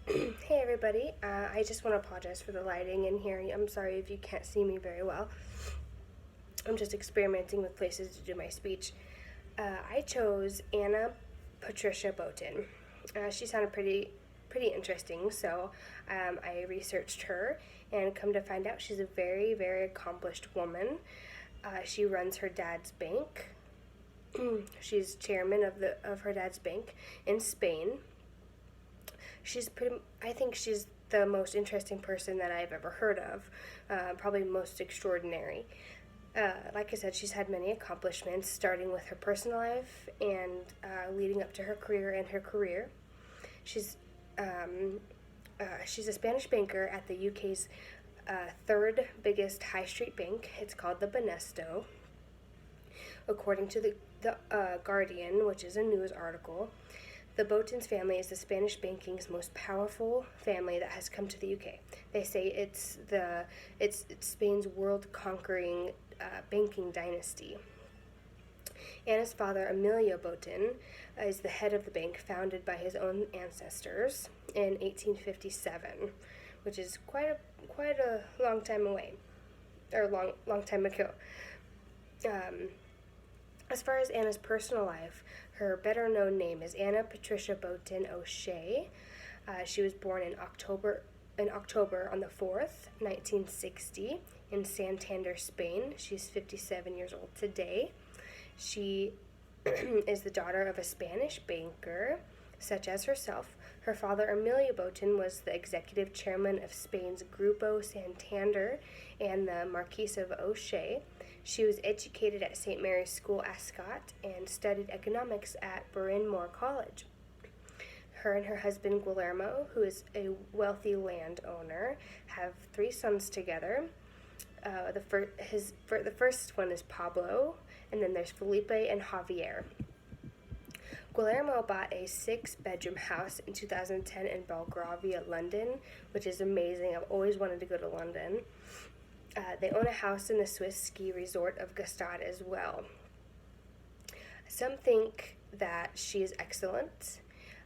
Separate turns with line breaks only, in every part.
Hey everybody, I just want to apologize for the lighting in here. I'm sorry if you can't see me very well. I'm just experimenting with places to do my speech. I chose Anna Patricia Botin. She sounded pretty interesting, so I researched her and come to find out she's a very accomplished woman. She runs her dad's bank. She's chairman of her dad's bank in Spain. I think she's the most interesting person that I've ever heard of, probably most extraordinary. Like I said, she's had many accomplishments, starting with her personal life and leading up to her career and her career. She's she's a Spanish banker at the UK's third biggest high street bank. It's called the Banesto. According to the Guardian, which is a news article, the Botins family is the Spanish banking's most powerful family that has come to the UK. They say it's Spain's world-conquering banking dynasty. Anna's father, Emilio Botin, is the head of the bank, founded by his own ancestors in 1857, which is quite a long time away, or long time ago. As far as Anna's personal life, her better-known name is Anna Patricia Botin O'Shea. She was born in October on the 4th, 1960, in Santander, Spain. She's 57 years old today. She is the daughter of a Spanish banker, such as herself. Her father, Emilio Botin, was the executive chairman of Spain's Grupo Santander and the Marquis of O'Shea. She was educated at St. Mary's School, Ascot, and studied economics at Bryn Mawr College. Her and her husband, Guillermo, who is a wealthy landowner, have 3 sons together. The first one is Pablo, and then there's Felipe and Javier. Guillermo bought a 6-bedroom house in 2010 in Belgravia, London, which is amazing. I've always wanted to go to London. They own a house in the Swiss ski resort of Gstaad as well. Some think that she is excellent.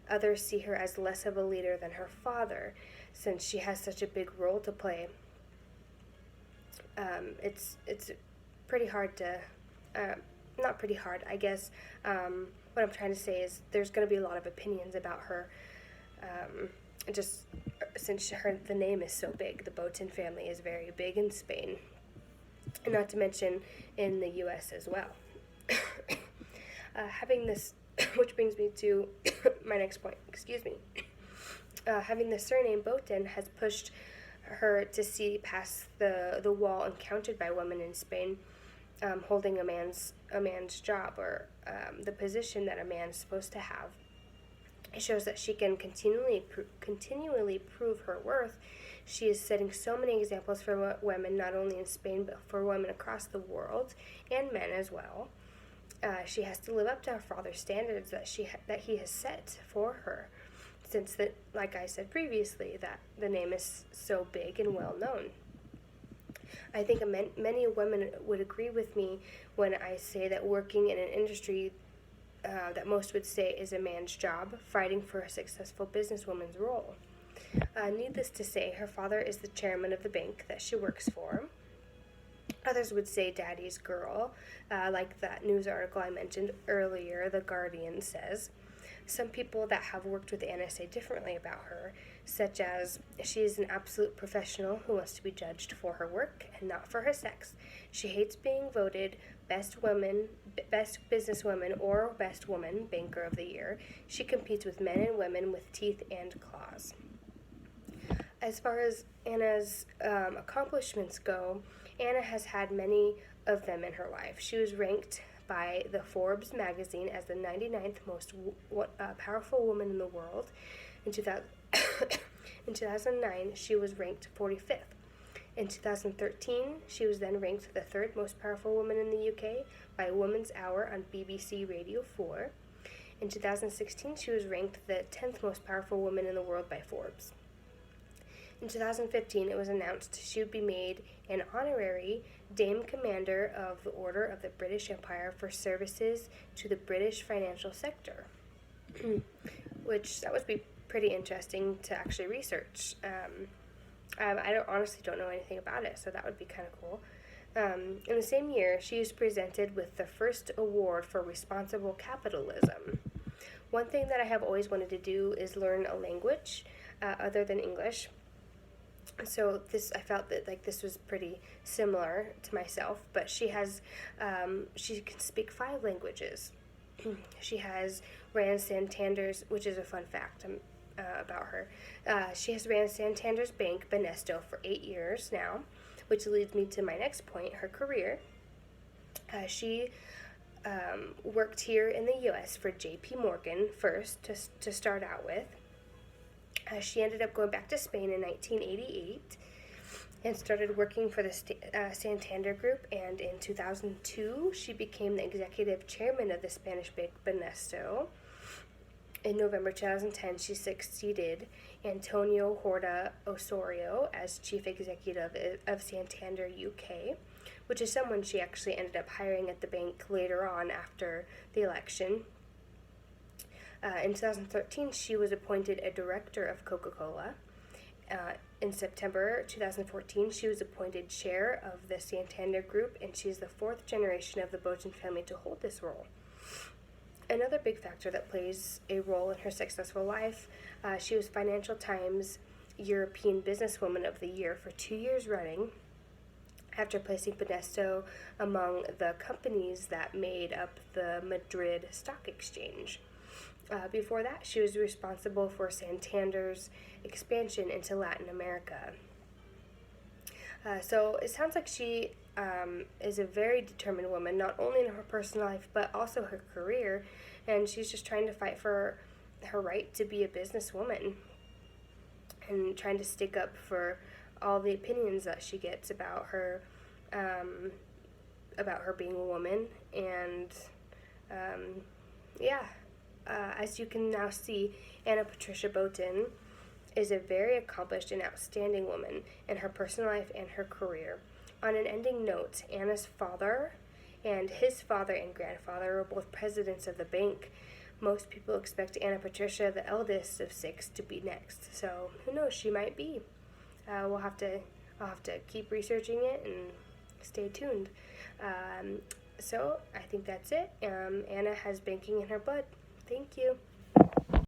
Others see her as less of a leader than her father, since she has such a big role to play. It's pretty hard to, not pretty hard, I guess. What I'm trying to say is there's going to be a lot of opinions about her, just since the name is so big. The Botin family is very big in Spain, and not to mention in the U.S. as well. Having this, which brings me to my next point, excuse me. Having the surname Botin has pushed her to see past the wall encountered by women in Spain, holding a man's job, or the position that a man is supposed to have. It shows that she can continually prove her worth. She is setting so many examples for women, not only in Spain, but for women across the world, and men as well. She has to live up to her father's standards that he has set for her, since that, like I said previously, that the name is so big and well known. I think many women would agree with me when I say that working in an industry that most would say is a man's job, fighting for a successful businesswoman's role. Needless to say, her father is the chairman of the bank that she works for. Others would say daddy's girl, like that news article I mentioned earlier, The Guardian says. Some people that have worked with Anna say differently about her, such as she is an absolute professional who wants to be judged for her work and not for her sex. She hates being voted best businesswoman, or best woman banker of the year. She competes with men and women with teeth and claws. As far as Anna's accomplishments go, Anna has had many of them in her life. She was ranked by the Forbes magazine as the 99th most powerful woman in the world. In 2009, she was ranked 45th. In 2013, she was then ranked the 3rd most powerful woman in the UK by Woman's Hour on BBC Radio 4. In 2016, she was ranked the 10th most powerful woman in the world by Forbes. In 2015, it was announced she would be made an honorary Dame Commander of the Order of the British Empire for services to the British financial sector, which that would be pretty interesting to actually research. Honestly don't know anything about it, so that would be kind of cool. In the same year, she was presented with the first award for responsible capitalism. One thing that I have always wanted to do is learn a language other than English. So I felt that like this was pretty similar to myself, but she can speak 5 languages. She has ran Santander's, which is a fun fact about her. She has ran Santander's Bank, Banesto, for 8 years now, which leads me to my next point, her career. She worked here in the U.S. for J.P. Morgan first to start out with. She ended up going back to Spain in 1988 and started working for the Santander Group, and in 2002 she became the executive chairman of the Spanish bank Banesto. In November 2010, she succeeded Antonio Horta Osorio as chief executive of Santander UK, which is someone she actually ended up hiring at the bank later on after the election. In 2013, she was appointed a director of Coca-Cola. In September 2014, she was appointed chair of the Santander Group, and she is the 4th generation of the Botin family to hold this role. Another big factor that plays a role in her successful life, she was Financial Times European Businesswoman of the Year for 2 years running, after placing Banesto among the companies that made up the Madrid Stock Exchange. Before that, she was responsible for Santander's expansion into Latin America. So it sounds like she is a very determined woman, not only in her personal life, but also her career, and she's just trying to fight for her right to be a businesswoman and trying to stick up for all the opinions that she gets about her being a woman. And as you can now see, Anna Patricia Botin is a very accomplished and outstanding woman in her personal life and her career. On an ending note, Anna's father and his father and grandfather were both presidents of the bank. Most people expect Anna Patricia, the eldest of 6, to be next. So who knows? She might be. I'll have to keep researching it and stay tuned. So I think that's it. Anna has banking in her blood. Thank you.